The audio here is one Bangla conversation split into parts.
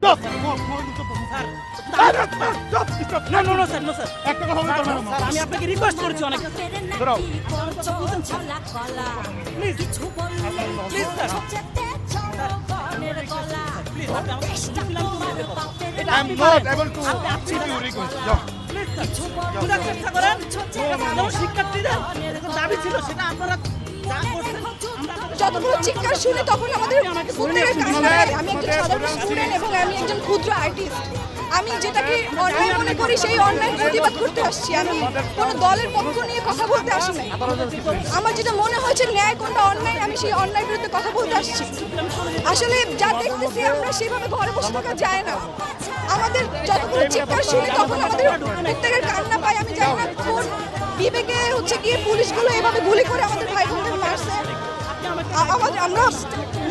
আমি আপনাকে রিকোয়েস্ট করছি অনেক শিক্ষার্থীদের দাবি ছিল সেটা আপনারা যতগুলো চিৎকার শুনে তখন আমাদের প্রত্যেকের কান্না পায়। আমি একজন সাধারণ স্টুডেন্ট এবং আমি একজন ক্ষুদ্র আর্টিস্ট। আমি যেটাকে অন্যায় মনে করি সেই অন্যায় প্রতিবাদ করতে আসছি। আমি কোনো দলের পক্ষ নিয়ে কথা বলতে আসি নাই। আমার যেটা মনে হয়েছে ন্যায় কোনটা অন্যায়, আমি সেই অন্যায় বিরুদ্ধে কথা বলতে আসছি। আসলে যা দেখতেছি আমরা সেভাবে ঘরে বসে থাকা যায় না। আমাদের যতগুলো চিৎকার শুনে তখন আমাদের প্রত্যেকের কান্না পায়। আমি জানি না কোন বিবেকে গিয়ে পুলিশগুলো এভাবে গুলি করে আমাদের ভাই বোনদের মারছে। আমরা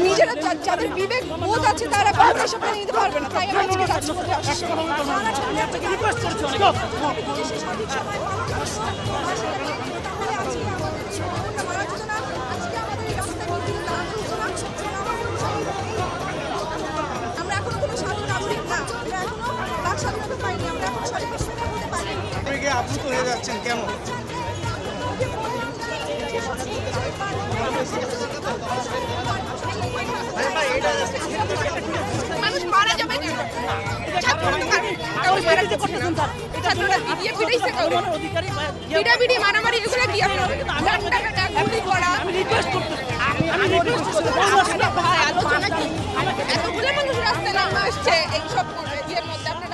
নিজেরা যাদের বিবেক বোধ আছে তারা কখনো এসব মেনে নিতে পারবে না। তাই আমি আজকে রাজপথে আসছি। আমরা এখনো কোনো স্বাধীন নাগরিক না। আমরা এখনো বাক স্বাধীনতা পাইনি। আমরা এখন সঠিক কথা বলতে পারিনি। আপনি আপ্লুত হয়ে যাচ্ছেন কেন? মানুষ মারা যাবে কেন? মারামারি এগুলো কি এতগুলো মানুষ রাস্তায় নামা আসছে এইসব ইয়ের মধ্যে আপনার